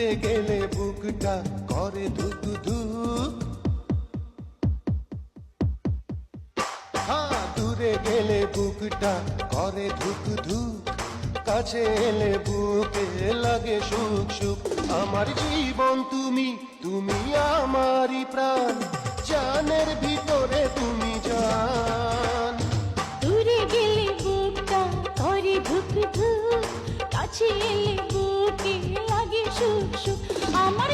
দূরে গেলে বুকটা করে ধুক ধুক। হ্যাঁ, দূরে গেলে বুকটা করে ধুক ধুক, কাছে এলে বুকে লাগে সুখ সুখ। আমার জীবন তুমি, তুমি আমারই প্রাণ, জানের ভিতরে তুমি জান। দূরে গেলে বুকটা করে ধুক ধুক, কাছে এলে বুকে লাগে সুখ সুখ। আমার